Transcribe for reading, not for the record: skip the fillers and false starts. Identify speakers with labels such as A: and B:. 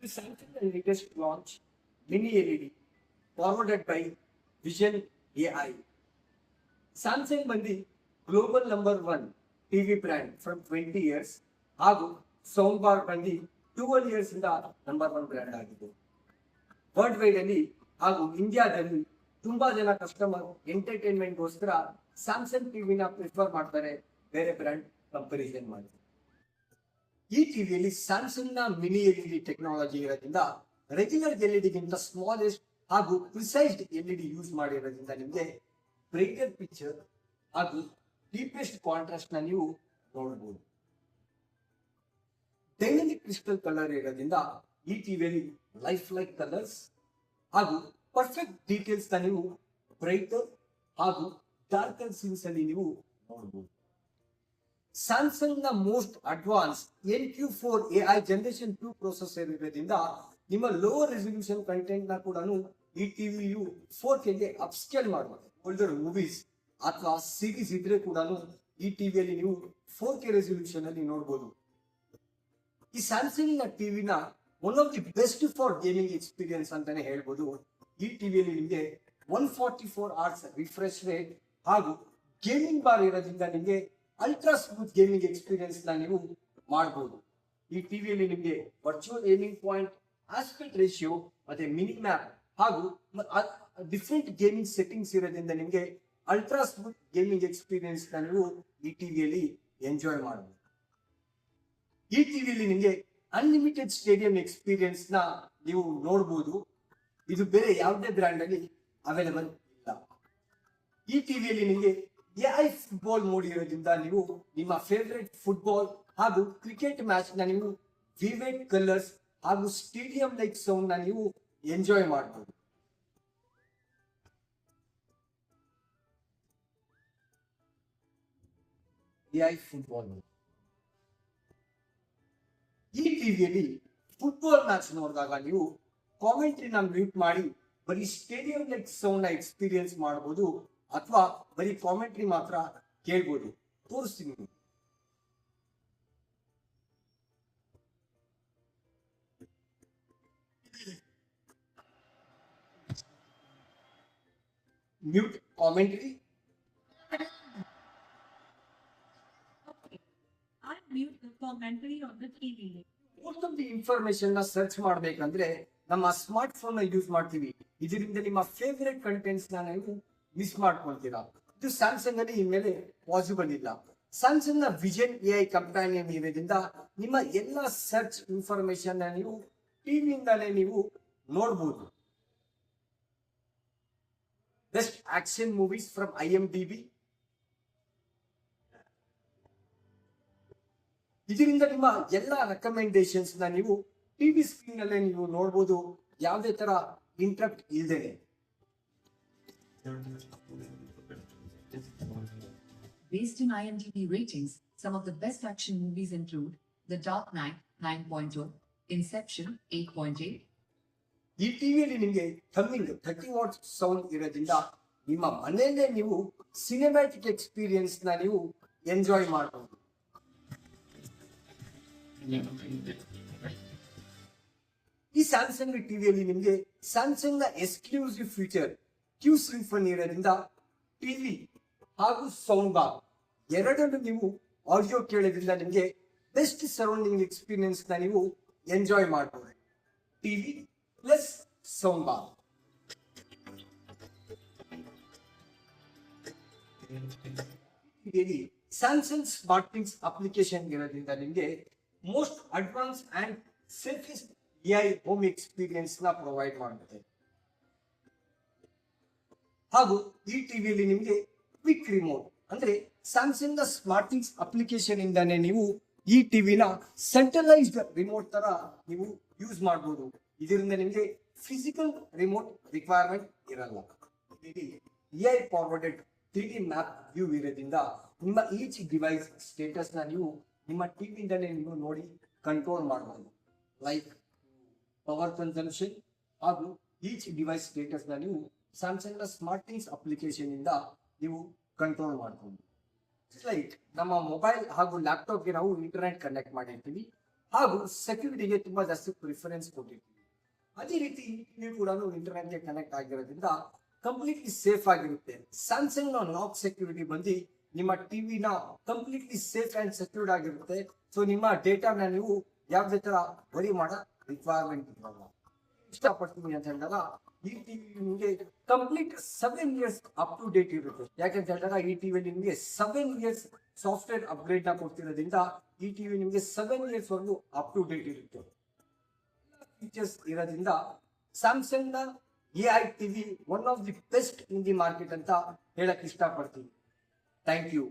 A: The Samsung latest launch Mini LED forwarded by Vision AI. Samsung ಬಂದು global number 1 TV brand from 20 years ಹಾಗೂ sound bar ಬಂದು 12 years ಇಂದ number 1 brand ಆಗಿದೆ. World wide ಅಲ್ಲಿ ಹಾಗೂ ಇಂಡಿಯಾದಲ್ಲಿ ತುಂಬಾ ಜನ ಕಸ್ಟಮರ್ ಎಂಟರ್ಟೈನ್ಮೆಂಟ್ ಗೋಸ್ಕರ ಸ್ಯಾಮ್ಸಂಗ್ ಟಿವಿನ ಪ್ರಿಫರ್ ಮಾಡ್ತಾರೆ ಬೇರೆ ಬ್ರ್ಯಾಂಡ್ ಕಂಪಾರಿಸನ್ ಮಾಡಿ. ಈ ಟಿವಿಯಲ್ಲಿ ಸ್ಯಾಮ್ಸಂಗ್ ನ ಮಿನಿ ಎಲ್ಇಡಿ ಟೆಕ್ನಾಲಜಿ ಇರೋದ್ರಿಂದ ರೆಗ್ಯುಲರ್ ಎಲ್ಇಡಿಗಿಂತ ಸ್ಮಾಲೆಸ್ಟ್ ಹಾಗೂ ಪ್ರಿಸೈಸ್ಡ್ ಎಲ್ಇಡಿ ಯೂಸ್ ಮಾಡಿರೋದ್ರಿಂದ ನಿಮಗೆ ಬ್ರೈಟರ್ ಪಿಕ್ಚರ್ ಹಾಗೂ ಡೀಪೆಸ್ಟ್ ಕಾಂಟ್ರಾಸ್ಟ್ ನ ನೀವು ನೋಡಬಹುದು. ಡೈನಮಿಕ್ ಕ್ರಿಸ್ಟಲ್ ಕಲರ್ ಇರೋದ್ರಿಂದ ಈ ಟಿವಿಯಲ್ಲಿ ಲೈಫ್ ಲೈಕ್ ಕಲರ್ಸ್ ಹಾಗೂ ಪರ್ಫೆಕ್ಟ್ ಡೀಟೇಲ್ಸ್ ನ ನೀವು ಬ್ರೈಟರ್ ಹಾಗೂ ಡಾರ್ಕರ್ ಸೀನ್ಸ್ ಅಲ್ಲಿ ನೀವು ನೋಡಬಹುದು. ಸ್ಯಾಮ್ಸಂಗ್ ನ most advance NQ4 AI generation 2 processor ಇರೋದ್ರಿಂದ ನಿಮ್ಮ ಲೋವರ್ ರೆಸಲ್ಯೂಷನ್ ಕಂಟೆಂಟ್ ನ ಕೂಡ ಈ ಟಿವಿಯು 4K ಗೆ ಅಪ್ಸ್ಕೇಲ್ ಮಾಡಬಹುದು. ಓಲ್ಡರ್ ಮೂವೀಸ್ ಅಥವಾ ಸೀರೀಸ್ ಇದ್ರೆ ಕೂಡ ಈ ಟಿವಿಯಲ್ಲಿ ನೀವು 4K ರೆಸಲ್ಯೂಷನ್ ಅಲ್ಲಿ ನೋಡಬಹುದು. ಈ ಸ್ಯಾಮ್ಸಂಗ್ ನ ಟಿವಿನ one of the best for gaming experience ಅಂತಾನೆ ಹೇಳ್ಬೋದು. ಈ ಟಿವಿಯಲ್ಲಿ ನಿಮಗೆ 144 hours ರಿಫ್ರೆಶ್ ರೇಟ್ ಹಾಗೂ ಗೇಮಿಂಗ್ ಬಾರ್ ಇರೋದ್ರಿಂದ ನಿಮಗೆ ಅಲ್ಟ್ರಾ ಸ್ಮೂತ್ ಗೇಮಿಂಗ್ ಎಕ್ಸ್ಪೀರಿಯನ್ಸ್ ನ ನೀವು ಮಾಡಬಹುದು. ಈ ಟಿವಿಯಲ್ಲಿ ನಿಮಗೆ virtual aiming point, aspect ratio ಮತ್ತೆ ಮಿನಿ ಮ್ಯಾಪ್ ಹಾಗೂ ಡಿಫ್ರೆಂಟ್ ಗೇಮಿಂಗ್ ಸೆಟ್ಟಿಂಗ್ಸ್ ಇರೋದ್ರಿಂದ ನಿಮಗೆ ಅಲ್ಟ್ರಾ ಸ್ಮೂತ್ ಗೇಮಿಂಗ್ ಎಕ್ಸ್ಪೀರಿಯನ್ಸ್ ನ ನೀವು ಈ ಟಿವಿಯಲ್ಲಿ ಎಂಜಾಯ್ ಮಾಡಬಹುದು. ಈ ಟಿವಿಯಲ್ಲಿ ನಿಮಗೆ ಅನ್ಲಿಮಿಟೆಡ್ ಸ್ಟೇಡಿಯಂ ಎಕ್ಸ್ಪೀರಿಯನ್ಸ್ ನ ನೀವು ನೋಡಬಹುದು. ಇದು ಬೇರೆ ಯಾವುದೇ ಬ್ರ್ಯಾಂಡ್ ಅಲ್ಲಿ ಅವೈಲೇಬಲ್ ಇಲ್ಲ. ಈ ಟಿವಿಯಲ್ಲಿ ನಿಮಗೆ AI ಫುಟ್ಬಾಲ್ ಮೋಡ್ ಇರೋದ್ರಿಂದ ನೀವು ನಿಮ್ಮ ಫೇವರೇಟ್ ಫುಟ್ಬಾಲ್ ಹಾಗೂ ಕ್ರಿಕೆಟ್ ಮ್ಯಾಚ್ ನ ನೀವು ವಿವೇಕ್ ಕಲರ್ಸ್ ಹಾಗೂ ಸ್ಟೇಡಿಯಂ ಲೈಕ್ ಸೌಂಡ್ ನ ನೀವು ಎಂಜಾಯ್ ಮಾಡಬಹುದು. AI ಫುಟ್ಬಾಲ್ ಮೋಡ್ ಈ ಟಿವಿಯಲ್ಲಿ ಫುಟ್ಬಾಲ್ ಮ್ಯಾಚ್ ನೋಡಿದಾಗ ನೀವು ಕಾಮೆಂಟ್ರಿನ ಮ್ಯೂಟ್ ಮಾಡಿ ಬರೀ ಸ್ಟೇಡಿಯಂ ಲೈಕ್ ಸೌಂಡ್ ನ ಎಕ್ಸ್ಪೀರಿಯನ್ಸ್ ಮಾಡಬಹುದು ಅಥವಾ ಬರೀ ಕಾಮೆಂಟ್ರಿ ಮಾತ್ರ ಕೇಳ್ಬೋದು. ತೋರಿಸ್ತೀನಿ. Mute commentary. Most of the information ನ ಸರ್ಚ್ ಮಾಡ್ಬೇಕಂದ್ರೆ ನಮ್ಮ ಸ್ಮಾರ್ಟ್ ಫೋನ್ ಯೂಸ್ ಮಾಡ್ತೀವಿ. ಇದರಿಂದ ನಿಮ್ಮ ಫೇವರೇಟ್ ಕಂಟೆಂಟ್ಸ್ ನ ನೀವು ಮಿಸ್ ಮಾಡ್ಕೊಳ್ತೀರಾ. ಇದು ಸ್ಯಾಮ್ಸಂಗ್ ಅಲ್ಲಿ ಇನ್ಮೇಲೆ ಪಾಸಿಬಲ್ ಇಲ್ಲ. ಸ್ಯಾಮ್ಸಂಗ್ ನ ವಿಷನ್ AI ಕಂಪ್ಯಾನಿಯನ್ ಇರೋದ್ರಿಂದ ನಿಮ್ಮ ಎಲ್ಲ ಸರ್ಚ್ ಇನ್ಫಾರ್ಮೇಶನ್ ನೀವು ಟಿವಿಯಿಂದಲೇ ನೀವು ನೋಡಬಹುದು. Best action movies from IMDb. ಇದರಿಂದ ನಿಮ್ಮ ಎಲ್ಲ ರೆಕಮೆಂಡೇಶನ್ಸ್ ನ ನೀವು ಟಿವಿ ಸ್ಕ್ರೀನ್ ಅಲ್ಲೇ ನೀವು ನೋಡಬಹುದು, ಯಾವುದೇ ತರ ಇಂಟರಪ್ಟ್ ಇಲ್ಲದೆ.
B: Based on IMDb ratings, some of the best action movies include The Dark Knight 9.0, Inception 8.8.
A: ಈ ಟಿವಿಯಲ್ಲಿ ನಿಮಗೆ ಥಮ್ಮಿಂಗ್ 30 ವಾಟ್ ಸೌಂಡ್ ಇರೋದ್ರಿಂದ ನಿಮ್ಮ ಮನೆಯಲ್ಲೇ ನೀವು ಸಿನಿಮ್ಯಾಟಿಕ್ ಎಕ್ಸ್ಪೀರಿಯನ್ಸ್ ನ ನೀವು ಎಂಜಾಯ್ ಮಾಡಬಹುದು. ಈ ಸ್ಯಾಮ್ಸಂಗ್ ಟಿವಿಯಲ್ಲಿ ನಿಮಗೆ ಸ್ಯಾಮ್ಸಂಗ್ ನ ಎಕ್ಸ್ಕ್ಲೂಸಿವ್ ಫೀಚರ್ ಕ್ಯೂ ಸಿಂಫನಿ ಇರೋದ್ರಿಂದ ಟಿವಿ ಹಾಗೂ ಸೌಂಡ್ ಬಾರ್ ಎರಡನ್ನು ನೀವು ಆಡಿಯೋ ಕೇಳೋದ್ರಿಂದ ನಿಮಗೆ ಬೆಸ್ಟ್ ಸರೌಂಡಿಂಗ್ ಎಕ್ಸ್ಪೀರಿಯನ್ಸ್ ನ ನೀವು ಎಂಜಾಯ್ ಮಾಡಬಹುದು. TV plus sound bar. Samsung smart things application ಇರೋದ್ರಿಂದ ನಿಮಗೆ most advance and safest AI home experience ನ ಪ್ರೊವೈಡ್ ಮಾಡುತ್ತೆ. ಹಾಗೂ ಈ ಟಿವಿಯಲ್ಲಿ ನಿಮಗೆ ಕ್ವಿಕ್ ರಿಮೋಟ್ ಅಂದ್ರೆ ಸ್ಯಾಮ್ಸಂಗ್ ನ ಸ್ಮಾರ್ಟ್ ಥಿಂಗ್ಸ್ ಅಪ್ಲಿಕೇಶನ್ ಇಂದಾನೆ ನೀವು ಈ ಟಿವಿನ ಸೆಂಟ್ರಲೈಸ್ಡ್ ರಿಮೋಟ್ ತರ ನೀವು ಯೂಸ್ ಮಾಡಬಹುದು. ಇದರಿಂದ ನಿಮಗೆ ಫಿಸಿಕಲ್ ರಿಮೋಟ್ ರಿಕ್ವೈರ್ಮೆಂಟ್ ಇರಲ್ಲ. AI forwarded 3D map view ಇರೋದ್ರಿಂದ ನಿಮ್ಮ ಈಚ್ ಡಿವೈಸ್ ಸ್ಟೇಟಸ್ ನ ನೀವು ನಿಮ್ಮ ಟಿವಿಯಿಂದಲೇ ನೀವು ನೋಡಿ ಕಂಟ್ರೋಲ್ ಮಾಡಬಹುದು. ಲೈಕ್ ಪವರ್ ಕನ್ಸಂಪ್ಷನ್ ಹಾಗೂ ಈಚ್ ಡಿವೈಸ್ ಸ್ಟೇಟಸ್ ನ ನೀವು ಸ್ಯಾಮ್ಸಂಗ್ ನ ಸ್ಮಾರ್ಟ್ ಥಿಂಗ್ಸ್ ಅಪ್ಲಿಕೇಶನ್ ಇಂದ ನೀವು ಕಂಟ್ರೋಲ್ ಮಾಡಬಹುದು. ಲೈಕ್ ನಮ್ಮ ಮೊಬೈಲ್ ಹಾಗೂ ಲ್ಯಾಪ್ಟಾಪ್ ಗೆ ನಾವು ಇಂಟರ್ನೆಟ್ ಕನೆಕ್ಟ್ ಮಾಡಿರ್ತೀವಿ. ಹಾಗೂ ಸೆಕ್ಯೂರಿಟಿಗೆ ತುಂಬಾ ಜಾಸ್ತಿ ಪ್ರಿಫರೆನ್ಸ್ ಕೊಟ್ಟಿರ್ತೀವಿ. ಅದೇ ರೀತಿ ನೀವು ಕೂಡ ಇಂಟರ್ನೆಟ್ಗೆ ಕನೆಕ್ಟ್ ಆಗಿರೋದ್ರಿಂದ ಕಂಪ್ಲೀಟ್ಲಿ ಸೇಫ್ ಆಗಿರುತ್ತೆ. ಸ್ಯಾಮ್ಸಂಗ್ ನ ಲಾಕ್ ಸೆಕ್ಯೂರಿಟಿ ಬಂದು ನಿಮ್ಮ ಟಿವಿನ ಕಂಪ್ಲೀಟ್ಲಿ ಸೇಫ್ ಅಂಡ್ ಸೆಕ್ಯೂರ್ಡ್ ಆಗಿರುತ್ತೆ. ಸೊ ನಿಮ್ಮ ಡೇಟಾನ ನೀವು ಯಾವುದೇ ತರ ಬರಿ ಮಾಡೋ ರಿಕ್ವೈರ್ಮೆಂಟ್ ಇರಲ್ಲ. ಇಷ್ಟಪಡ್ತೀನಿ ಅಂತ ಹೇಳಿದಾಗ ಈ ಟಿವಿ ನಿಮಗೆ complete 7 years up to date ಇರುತ್ತೆ. ಯಾಕಂತ ಹೇಳಿದಾಗ ಈ ಟಿವಿಯಲ್ಲಿ ನಿಮಗೆ 7 years ಸಾಫ್ಟ್ವೇರ್ ಅಪ್ಗ್ರೇಡ್ ನ ಕೊಡ್ತಿರೋದ್ರಿಂದ ಈ ಟಿವಿ ನಿಮಗೆ 7 years ವರೆಗೂ ಅಪ್ ಟು ಡೇಟ್ ಇರುತ್ತೆ. ಫೀಚರ್ಸ್ ಇರೋದ್ರಿಂದ ಸ್ಯಾಮ್ಸಂಗ್ ನ AI TV one of the best in the market ಅಂತ ಹೇಳಕ್ ಇಷ್ಟಪಡ್ತೀನಿ. Thank you.